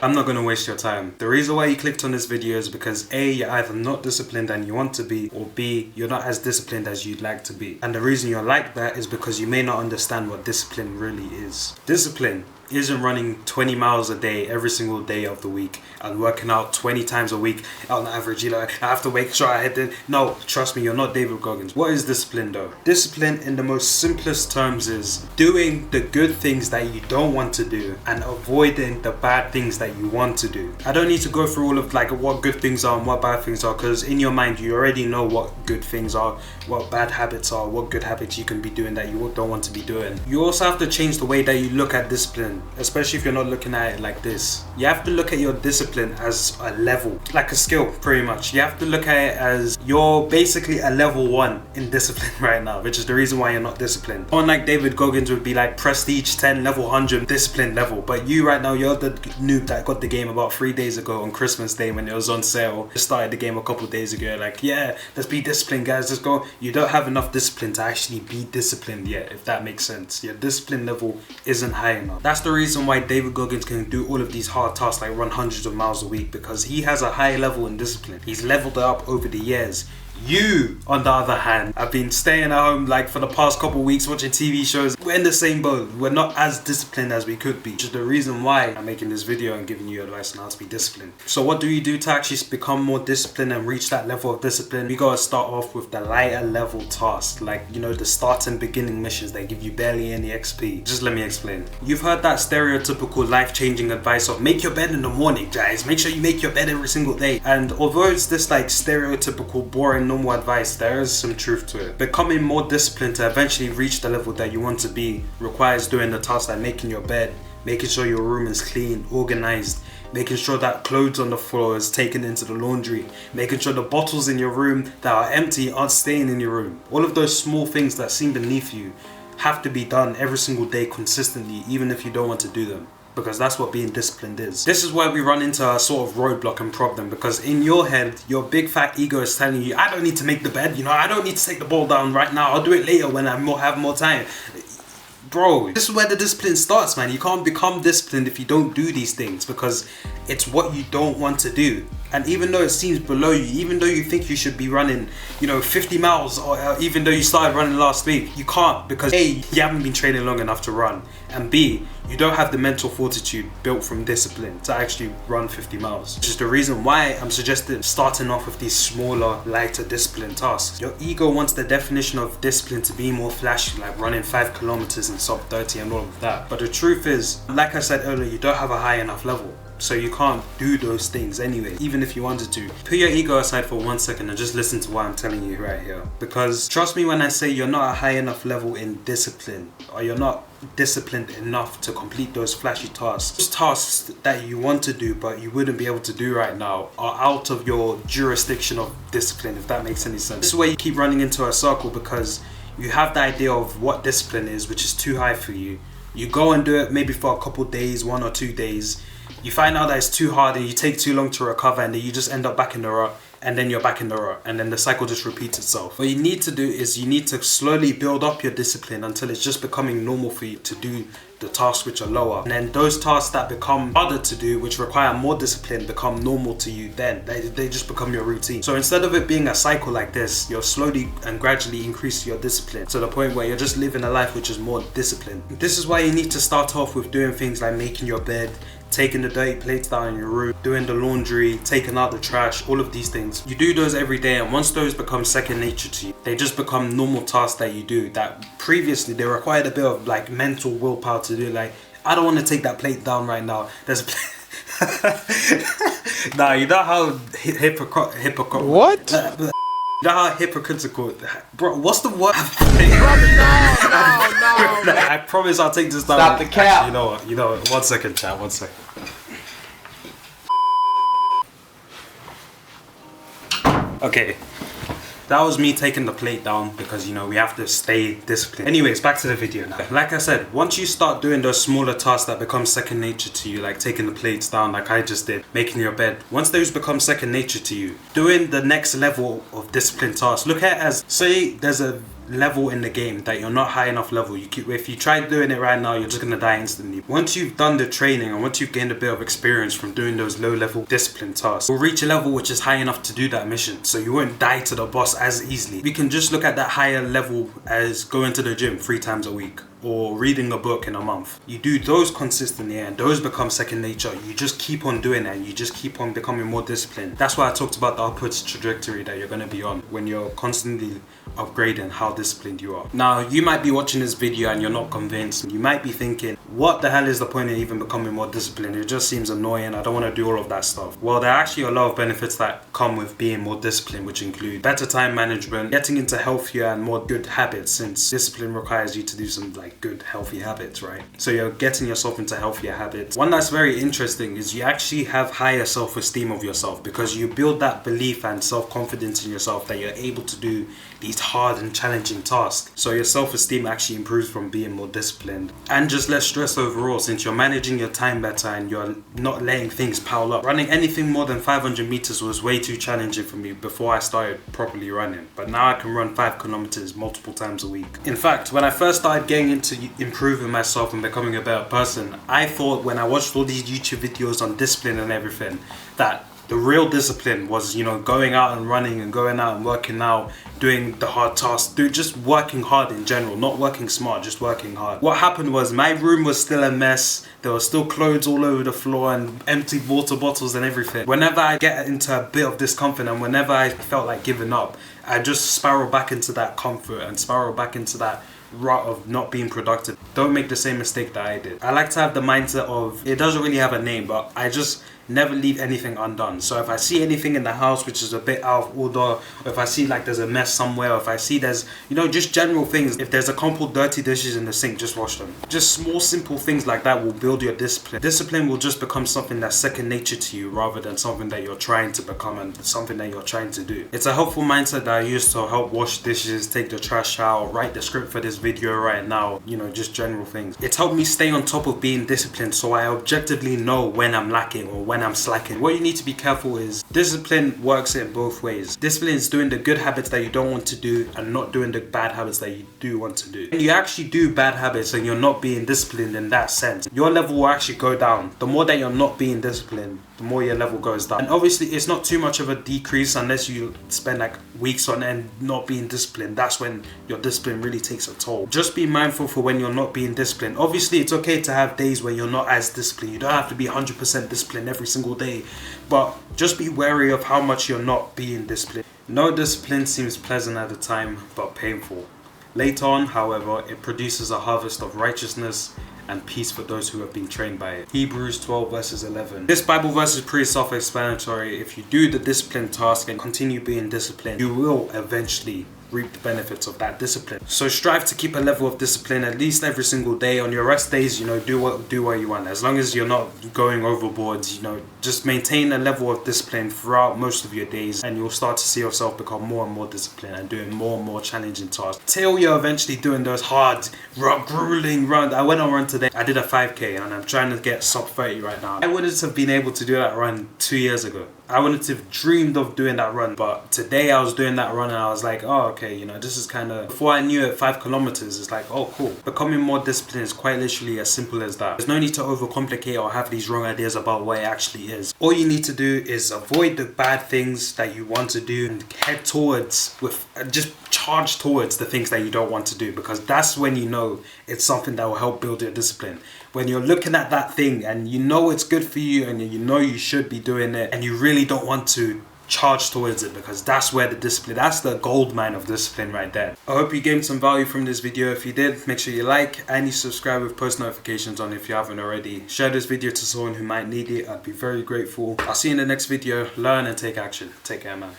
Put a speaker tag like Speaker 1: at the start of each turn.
Speaker 1: I'm not gonna waste your time. The reason why you clicked on this video is because A, you're either not disciplined and you want to be, or B, you're not as disciplined as you'd like to be. And the reason you're like that is because you may not understand what discipline really is. Discipline isn't running 20 miles a day every single day of the week and working out 20 times a week on average. You know, I have to make sure I hit it. No, trust me, you're not David Goggins. What is discipline though? Discipline in the most simplest terms is doing the good things that you don't want to do and avoiding the bad things that you want to do. I don't need to go through all of like what good things are and what bad things are, because in your mind you already know what good things are, what bad habits are, what good habits you can be doing that you don't want to be doing. You also have to change the way that you look at discipline, especially if you're not looking at it like this. You have to look at your discipline as a level, like a skill pretty much. You have to look at it as you're basically a level 1 in discipline right now, which is the reason why you're not disciplined. Someone like David Goggins would be like prestige 10, level 100 discipline level, but you right now, you're the noob that got the game about 3 days ago on Christmas Day when it was on sale. Just started the game a couple days ago, like, yeah, let's be disciplined guys, let's go. You don't have enough discipline to actually be disciplined yet, if that makes sense. Your discipline level isn't high enough. That's the reason why David Goggins can do all of these hard tasks like run hundreds of miles a week, because he has a high level in discipline. He's leveled it up over the years. You, on the other hand, have been staying at home like for the past couple of weeks watching TV shows. We're in the same boat. We're not as disciplined as we could be, which is the reason why I'm making this video and giving you advice on how to be disciplined. So what do you do to actually become more disciplined and reach that level of discipline? We gotta start off with the lighter level tasks, like, you know, the start and beginning missions that give you barely any XP. Just let me explain. You've heard that stereotypical life-changing advice of make your bed in the morning, guys. Make sure you make your bed every single day. And although it's this like stereotypical, boring, normal advice, there is some truth to it. Becoming more disciplined to eventually reach the level that you want to be requires doing the tasks like making your bed, making sure your room is clean, organized, making sure that clothes on the floor is taken into the laundry, making sure the bottles in your room that are empty aren't staying in your room. All of those small things that seem beneath you have to be done every single day consistently, even if you don't want to do them, because that's what being disciplined is. This is where we run into a sort of roadblock and problem, because in your head, your big fat ego is telling you, I don't need to make the bed, you know, I don't need to take the ball down right now, I'll do it later when I have more time. Bro, this is where the discipline starts, man. You can't become disciplined if you don't do these things, because it's what you don't want to do. And even though it seems below you, even though you think you should be running, you know, 50 miles, or even though you started running last week, you can't, because A, you haven't been training long enough to run, and B, you don't have the mental fortitude built from discipline to actually run 50 miles. Which is the reason why I'm suggesting starting off with these smaller, lighter discipline tasks. Your ego wants the definition of discipline to be more flashy, like running 5 kilometers in sub 30 and all of that. But the truth is, like I said earlier, you don't have a high enough level. So you can't do those things anyway, even if you wanted to. Put your ego aside for 1 second and just listen to what I'm telling you right here. Because trust me when I say you're not a high enough level in discipline, or you're not disciplined enough to complete those flashy tasks. Those tasks that you want to do but you wouldn't be able to do right now are out of your jurisdiction of discipline, if that makes any sense. This is where you keep running into a circle, because you have the idea of what discipline is, which is too high for you. You go and do it maybe for a couple days, 1 or 2 days. You find out that it's too hard and you take too long to recover, and then you just end up back in the rut, and then you're back in the rut, and then the cycle just repeats itself. What you need to do is you need to slowly build up your discipline until it's just becoming normal for you to do the tasks which are lower. And then those tasks that become harder to do, which require more discipline, become normal to you then. They just become your routine. So instead of it being a cycle like this, you're slowly and gradually increasing your discipline to the point where you're just living a life which is more disciplined. This is why you need to start off with doing things like making your bed, taking the dirty plates down in your room, doing the laundry, taking out the trash, all of these things. You do those every day, and once those become second nature to you, they just become normal tasks that you do that previously they required a bit of like mental willpower to do. Like, I don't want to take that plate down right now. There's a Nah, you know how hypocrite.
Speaker 2: What?
Speaker 1: You know how hypocritical, bro, what's the word? No. I promise I'll take this down.
Speaker 2: Stop the cap.
Speaker 1: Actually, you know what, 1 second, chat, 1 second. Okay, that was me taking the plate down because, you know, we have to stay disciplined. Anyways, back to the video now. Like I said, once you start doing those smaller tasks that become second nature to you, like taking the plates down like I just did, making your bed, once those become second nature to you, doing the next level of discipline tasks, look at it as, say there's a level in the game, that you're not high enough level. If you try doing it right now, you're just gonna die instantly. Once you've done the training and once you've gained a bit of experience from doing those low level discipline tasks, you'll reach a level which is high enough to do that mission, so you won't die to the boss as easily. We can just look at that higher level as going to the gym 3 times a week, or reading a book in a month. You do those consistently and those become second nature. You just keep on doing it and you just keep on becoming more disciplined. That's why I talked about the upwards trajectory that you're going to be on when you're constantly upgrading how disciplined you are. Now, you might be watching this video and you're not convinced. You might be thinking, what the hell is the point of even becoming more disciplined? It just seems annoying. I don't want to do all of that stuff. Well, there are actually a lot of benefits that come with being more disciplined, which include better time management, getting into healthier and more good habits, since discipline requires you to do some good healthy habits, right? So you're getting yourself into healthier habits. One that's very interesting is you actually have higher self-esteem of yourself, because you build that belief and self-confidence in yourself that you're able to do these hard and challenging tasks. So your self-esteem actually improves from being more disciplined, and just less stress overall, since you're managing your time better and you're not letting things pile up. Running anything more than 500 meters was way too challenging for me before I started properly running, but now I can run 5 kilometers multiple times a week. In fact, when I first started getting into improving myself and becoming a better person, I thought when I watched all these YouTube videos on discipline and everything, that the real discipline was, going out and running and going out and working out, doing the hard tasks, just working hard in general, not working smart, just working hard. What happened was my room was still a mess. There were still clothes all over the floor and empty water bottles and everything. Whenever I get into a bit of discomfort and whenever I felt like giving up, I just spiral back into that comfort and spiral back into that rut of not being productive. Don't make the same mistake that I did. I like to have the mindset of, it doesn't really have a name, but I just never leave anything undone. So if I see anything in the house which is a bit out of order, or if I see there's a mess somewhere, or if I see there's just general things, if there's a couple dirty dishes in the sink, just wash them. Just small simple things like that will build your discipline. Discipline will just become something that's second nature to you, rather than something that you're trying to become and something that you're trying to do. It's a helpful mindset that I use to help wash dishes, take the trash out, write the script for this video right now, just general things. It's helped me stay on top of being disciplined, so I objectively know when I'm lacking or when I'm slacking. What you need to be careful is, discipline works in both ways. Discipline is doing the good habits that you don't want to do and not doing the bad habits that you do want to do. When you actually do bad habits and you're not being disciplined in that sense, your level will actually go down. The more that you're not being disciplined, the more your level goes down. And obviously it's not too much of a decrease unless you spend weeks on end not being disciplined. That's when your discipline really takes a toll. Just be mindful for when you're not being disciplined. Obviously it's okay to have days where you're not as disciplined. You don't have to be 100% disciplined every single day, but just be wary of how much you're not being disciplined. No discipline seems pleasant at the time, but painful. Later on, however, it produces a harvest of righteousness and peace for those who have been trained by it. Hebrews 12 verses 11. This Bible verse is pretty self-explanatory. If you do the discipline task and continue being disciplined, you will eventually reap the benefits of that discipline. So strive to keep a level of discipline at least every single day. On your rest days, do what you want. As long as you're not going overboard, just maintain a level of discipline throughout most of your days, and you'll start to see yourself become more and more disciplined and doing more and more challenging tasks till you're eventually doing those hard, grueling runs. I went on a run today. I did a 5k and I'm trying to get sub 30 right now. I wouldn't have been able to do that run 2 years ago. I wouldn't have dreamed of doing that run, but today I was doing that run and I was like, oh, okay, this is kind of, before I knew it, 5 kilometers, it's like, oh, cool. Becoming more disciplined is quite literally as simple as that. There's no need to overcomplicate or have these wrong ideas about what it actually is. All you need to do is avoid the bad things that you want to do and head towards, just charge towards the things that you don't want to do, because that's when it's something that will help build your discipline. When you're looking at that thing and it's good for you and you should be doing it, and you really don't want to charge towards it, because that's where the discipline, that's the gold mine of discipline right there. I hope you gained some value from this video. If you did, make sure you like and you subscribe with post notifications on if you haven't already. Share this video to someone who might need it. I'd be very grateful. I'll see you in the next video. Learn and take action. Take care, man.